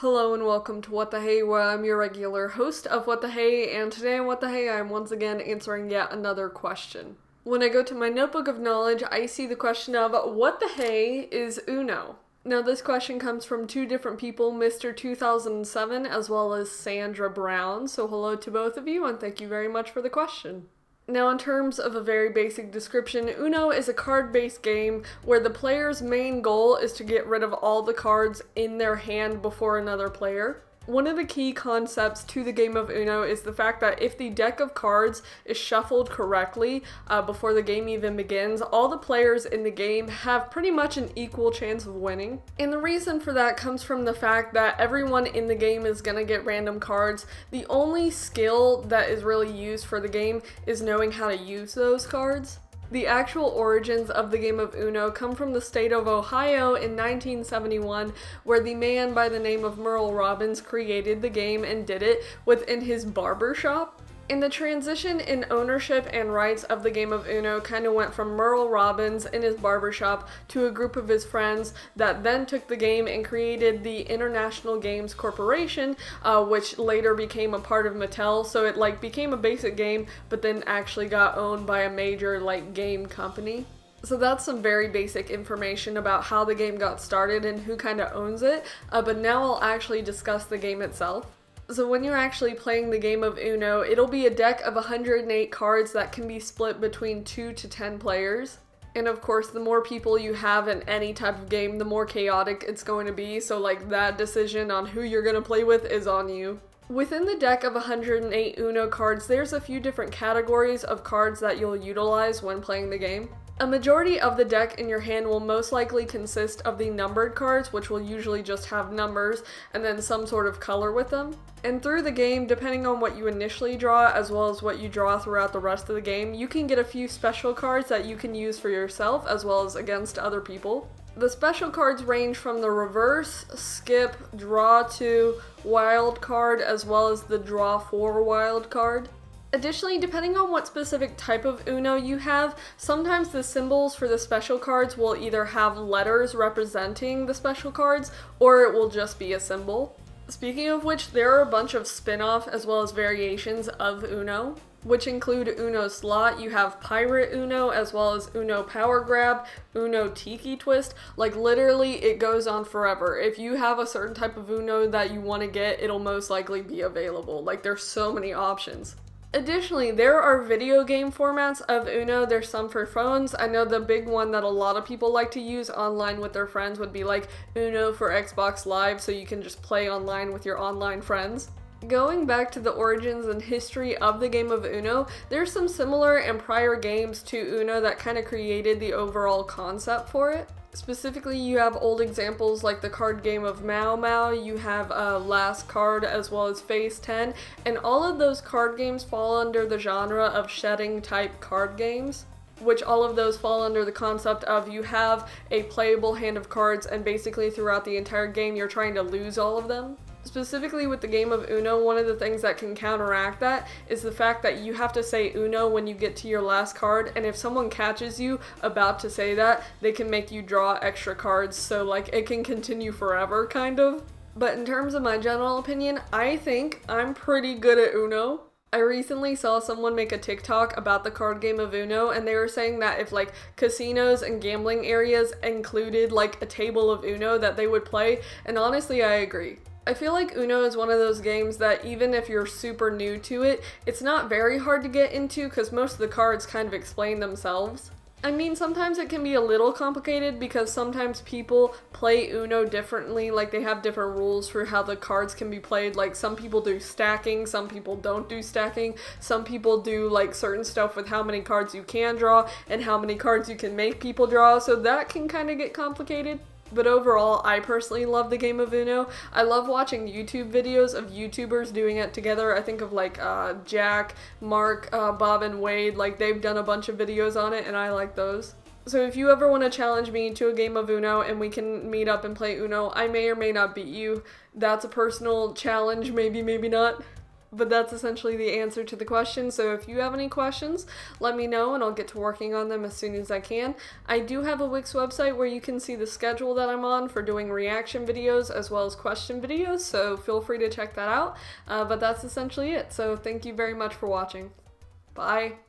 Hello and welcome to What the Hey, where I'm your regular host of What the Hey, and today on What the Hey, I'm once again answering yet another question. When I go to my notebook of knowledge, I see the question of what the hey is Uno? Now, this question comes from two different people, Mr. 2007 as well as Sandra Brown, so hello to both of you and thank you very much for the question. Now, in terms of a very basic description, Uno is a card-based game where the player's main goal is to get rid of all the cards in their hand before another player. One of the key concepts to the game of Uno is the fact that if the deck of cards is shuffled correctly before the game even begins, all the players in the game have pretty much an equal chance of winning. And the reason for that comes from the fact that everyone in the game is going to get random cards. The only skill that is really used for the game is knowing how to use those cards. The actual origins of the game of Uno come from the state of Ohio in 1971, where the man by the name of Merle Robbins created the game and did it within his barber shop. And the transition in ownership and rights of the game of Uno kind of went from Merle Robbins in his barbershop to a group of his friends that then took the game and created the International Games Corporation, which later became a part of Mattel. So it became a basic game, but then actually got owned by a major game company. So that's some very basic information about how the game got started and who kind of owns it, but now I'll actually discuss the game itself. So when you're actually playing the game of Uno, it'll be a deck of 108 cards that can be split between 2 to 10 players. And of course, the more people you have in any type of game, the more chaotic it's going to be, so that decision on who you're going to play with is on you. Within the deck of 108 Uno cards, there's a few different categories of cards that you'll utilize when playing the game. A majority of the deck in your hand will most likely consist of the numbered cards, which will usually just have numbers and then some sort of color with them. And through the game, depending on what you initially draw as well as what you draw throughout the rest of the game, you can get a few special cards that you can use for yourself as well as against other people. The special cards range from the reverse, skip, draw to, wild card, as well as the draw for wild card. Additionally, depending on what specific type of Uno you have, sometimes the symbols for the special cards will either have letters representing the special cards, or it will just be a symbol. Speaking of which, there are a bunch of spin-off as well as variations of Uno, which include Uno Slot. You have Pirate Uno, as well as Uno Power Grab, Uno Tiki Twist. Literally, it goes on forever. If you have a certain type of Uno that you want to get, it'll most likely be available. There's so many options. Additionally, there are video game formats of Uno. There's some for phones. I know the big one that a lot of people like to use online with their friends would be Uno for Xbox Live, so you can just play online with your online friends. Going back to the origins and history of the game of Uno, there's some similar and prior games to Uno that kind of created the overall concept for it. Specifically, you have old examples like the card game of Mau Mau, you have Last Card as well as Phase 10, and all of those card games fall under the genre of shedding type card games, which all of those fall under the concept of you have a playable hand of cards and basically throughout the entire game you're trying to lose all of them. Specifically with the game of Uno, one of the things that can counteract that is the fact that you have to say Uno when you get to your last card, and if someone catches you about to say that, they can make you draw extra cards, so it can continue forever, kind of. But in terms of my general opinion, I think I'm pretty good at Uno. I recently saw someone make a TikTok about the card game of Uno, and they were saying that if casinos and gambling areas included a table of Uno that they would play, and honestly I agree. I feel like Uno is one of those games that even if you're super new to it, it's not very hard to get into because most of the cards kind of explain themselves. I mean, sometimes it can be a little complicated because sometimes people play Uno differently, they have different rules for how the cards can be played. Some people do stacking, some people don't do stacking, some people do certain stuff with how many cards you can draw and how many cards you can make people draw, so that can kind of get complicated. But overall, I personally love the game of Uno. I love watching YouTube videos of YouTubers doing it together. I think of Jack, Mark, Bob, and Wade. They've done a bunch of videos on it, and I like those. So if you ever want to challenge me to a game of Uno and we can meet up and play Uno, I may or may not beat you. That's a personal challenge, maybe, maybe not. But that's essentially the answer to the question. So if you have any questions, let me know and I'll get to working on them as soon as I can. I do have a Wix website where you can see the schedule that I'm on for doing reaction videos as well as question videos, so feel free to check that out. But that's essentially it. So thank you very much for watching. Bye.